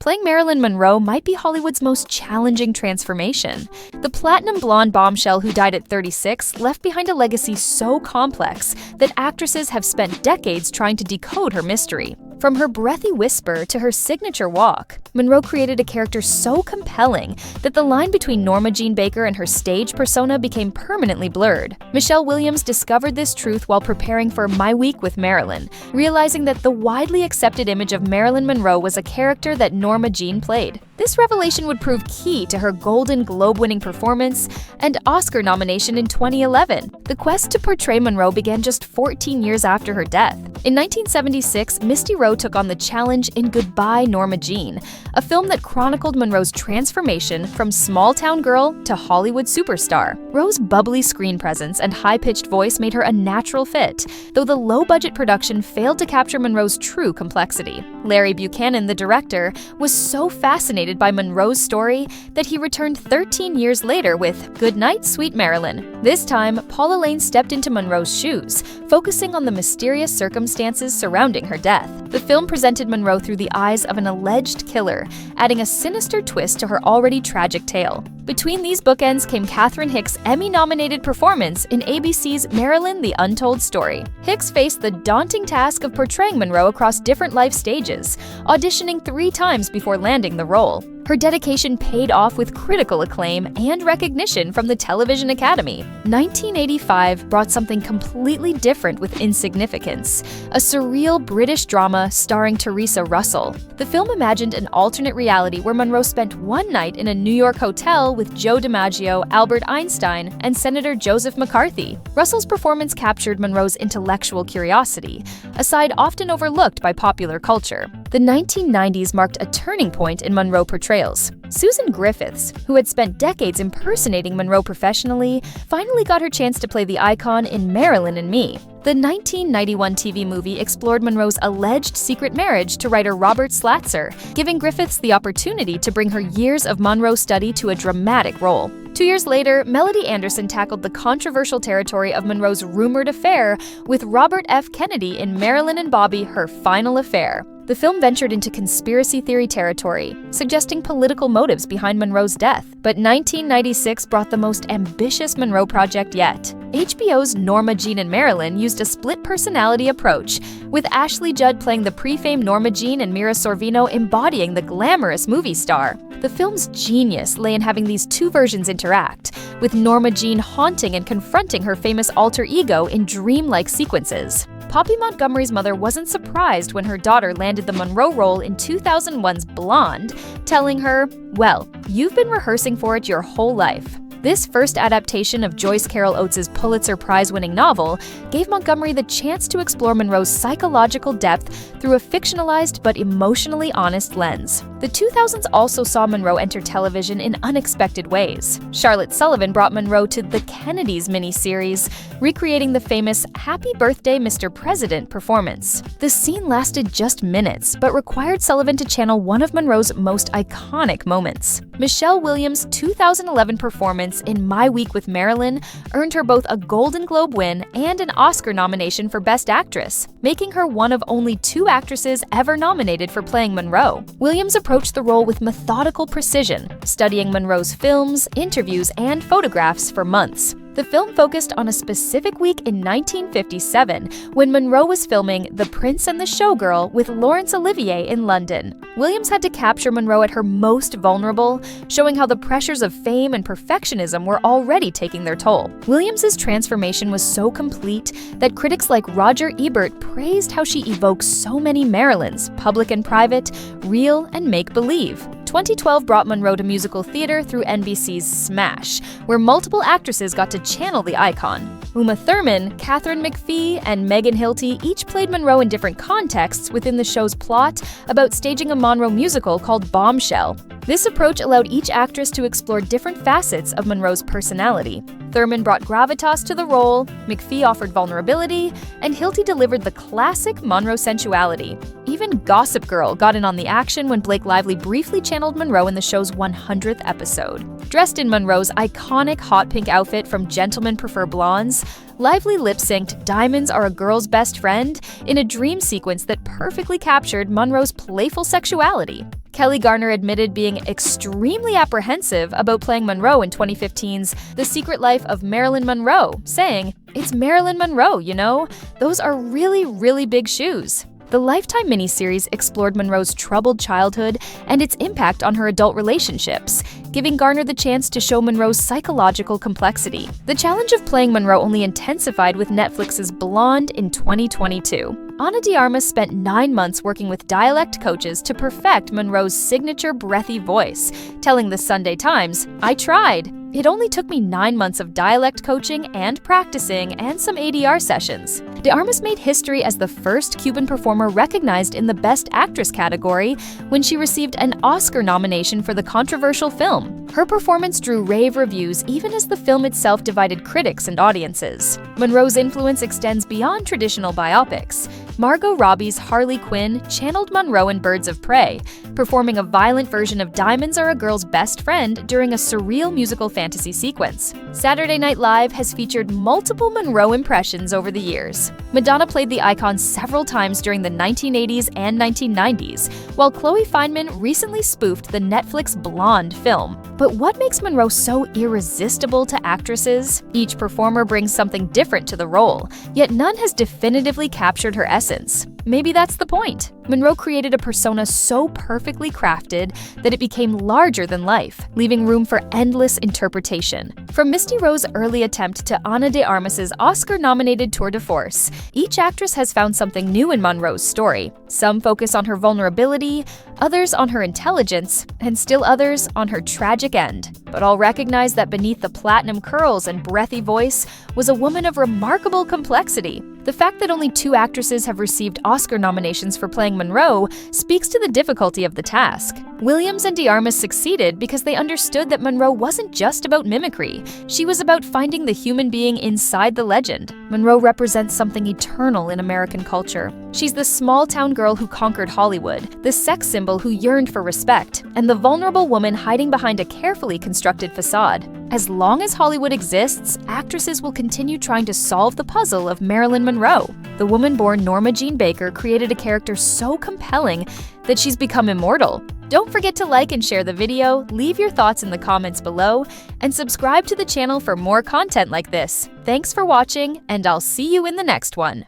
Playing Marilyn Monroe might be Hollywood's most challenging transformation. The platinum blonde bombshell who died at 36 left behind a legacy so complex that actresses have spent decades trying to decode her mystery. From her breathy whisper to her signature walk, Monroe created a character so compelling that the line between Norma Jean Baker and her stage persona became permanently blurred. Michelle Williams discovered this truth while preparing for My Week with Marilyn, realizing that the widely accepted image of Marilyn Monroe was a character that Norma Jean played. This revelation would prove key to her Golden Globe-winning performance and Oscar nomination in 2011. The quest to portray Monroe began just 14 years after her death. In 1976, Misty Rowe took on the challenge in Goodbye, Norma Jean, a film that chronicled Monroe's transformation from small-town girl to Hollywood superstar. Rowe's bubbly screen presence and high-pitched voice made her a natural fit, though the low-budget production failed to capture Monroe's true complexity. Larry Buchanan, the director, was so fascinated by Monroe's story that he returned 13 years later with Good Night, Sweet Marilyn. This time, Paula Lane stepped into Monroe's shoes, focusing on the mysterious circumstances surrounding her death. The film presented Monroe through the eyes of an alleged killer, adding a sinister twist to her already tragic tale. Between these bookends came Catherine Hicks' Emmy-nominated performance in ABC's Marilyn: The Untold Story. Hicks faced the daunting task of portraying Monroe across different life stages, auditioning 3 times before landing the role. Her dedication paid off with critical acclaim and recognition from the Television Academy. 1985 brought something completely different with Insignificance, a surreal British drama starring Teresa Russell. The film imagined an alternate reality where Monroe spent one night in a New York hotel with Joe DiMaggio, Albert Einstein, and Senator Joseph McCarthy. Russell's performance captured Monroe's intellectual curiosity, a side often overlooked by popular culture. The 1990s marked a turning point in Monroe portrayals. Susan Griffiths, who had spent decades impersonating Monroe professionally, finally got her chance to play the icon in Marilyn and Me. The 1991 TV movie explored Monroe's alleged secret marriage to writer Robert Slatzer, giving Griffiths the opportunity to bring her years of Monroe study to a dramatic role. 2 years later, Melody Anderson tackled the controversial territory of Monroe's rumored affair with Robert F. Kennedy in Marilyn and Bobby: Her Final Affair. The film ventured into conspiracy theory territory, suggesting political motives behind Monroe's death. But 1996 brought the most ambitious Monroe project yet. HBO's Norma Jean and Marilyn used a split-personality approach, with Ashley Judd playing the pre-fame Norma Jean and Mira Sorvino embodying the glamorous movie star. The film's genius lay in having these 2 versions interact, with Norma Jean haunting and confronting her famous alter ego in dreamlike sequences. Poppy Montgomery's mother wasn't surprised when her daughter landed the Monroe role in 2001's Blonde, telling her, "Well, you've been rehearsing for it your whole life." This first adaptation of Joyce Carol Oates' Pulitzer Prize-winning novel gave Montgomery the chance to explore Monroe's psychological depth through a fictionalized but emotionally honest lens. The 2000s also saw Monroe enter television in unexpected ways. Charlotte Sullivan brought Monroe to The Kennedys miniseries, recreating the famous Happy Birthday, Mr. President performance. The scene lasted just minutes, but required Sullivan to channel one of Monroe's most iconic moments. Michelle Williams' 2011 performance in My Week with Marilyn earned her both a Golden Globe win and an Oscar nomination for Best Actress, making her one of only 2 actresses ever nominated for playing Monroe. Williams approached the role with methodical precision, studying Monroe's films, interviews, and photographs for months. The film focused on a specific week in 1957 when Monroe was filming The Prince and the Showgirl with Laurence Olivier in London. Williams had to capture Monroe at her most vulnerable, showing how the pressures of fame and perfectionism were already taking their toll. Williams's transformation was so complete that critics like Roger Ebert praised how she evokes so many Marilyns, public and private, real and make-believe. 2012 brought Monroe to musical theater through NBC's Smash, where multiple actresses got to channel the icon. Uma Thurman, Katharine McPhee, and Megan Hilty each played Monroe in different contexts within the show's plot about staging a Monroe musical called Bombshell. This approach allowed each actress to explore different facets of Monroe's personality. Thurman brought gravitas to the role, McPhee offered vulnerability, and Hilty delivered the classic Monroe sensuality. Even Gossip Girl got in on the action when Blake Lively briefly channeled Monroe in the show's 100th episode. Dressed in Monroe's iconic hot pink outfit from Gentlemen Prefer Blondes, Lively lip-synced Diamonds Are a Girl's Best Friend in a dream sequence that perfectly captured Monroe's playful sexuality. Kelly Garner admitted being extremely apprehensive about playing Monroe in 2015's The Secret Life of Marilyn Monroe, saying, "It's Marilyn Monroe, you know? Those are really, really big shoes." The Lifetime miniseries explored Monroe's troubled childhood and its impact on her adult relationships, giving Garner the chance to show Monroe's psychological complexity. The challenge of playing Monroe only intensified with Netflix's Blonde in 2022. Ana de Armas spent 9 months working with dialect coaches to perfect Monroe's signature breathy voice, telling the Sunday Times, "I tried. It only took me 9 months of dialect coaching and practicing and some ADR sessions." De Armas made history as the first Cuban performer recognized in the Best Actress category when she received an Oscar nomination for the controversial film. Her performance drew rave reviews even as the film itself divided critics and audiences. Monroe's influence extends beyond traditional biopics. Margot Robbie's Harley Quinn channeled Monroe in Birds of Prey, performing a violent version of Diamonds Are a Girl's Best Friend during a surreal musical fantasy sequence. Saturday Night Live has featured multiple Monroe impressions over the years. Madonna played the icon several times during the 1980s and 1990s, while Chloe Fineman recently spoofed the Netflix Blonde film. But what makes Monroe so irresistible to actresses? Each performer brings something different to the role, yet none has definitively captured her essence. Maybe that's the point. Monroe created a persona so perfectly crafted that it became larger than life, leaving room for endless interpretation. From Misty Rowe's early attempt to Ana de Armas's Oscar-nominated tour de force, each actress has found something new in Monroe's story. Some focus on her vulnerability, others on her intelligence, and still others on her tragic end. But all recognize that beneath the platinum curls and breathy voice was a woman of remarkable complexity. The fact that only 2 actresses have received Oscar nominations for playing Monroe speaks to the difficulty of the task. Williams and de Armas succeeded because they understood that Monroe wasn't just about mimicry. She was about finding the human being inside the legend. Monroe represents something eternal in American culture. She's the small-town girl who conquered Hollywood, the sex symbol who yearned for respect, and the vulnerable woman hiding behind a carefully constructed facade. As long as Hollywood exists, actresses will continue trying to solve the puzzle of Marilyn Monroe. The woman-born Norma Jean Baker created a character so compelling that she's become immortal. Don't forget to like and share the video, leave your thoughts in the comments below, and subscribe to the channel for more content like this. Thanks for watching, and I'll see you in the next one.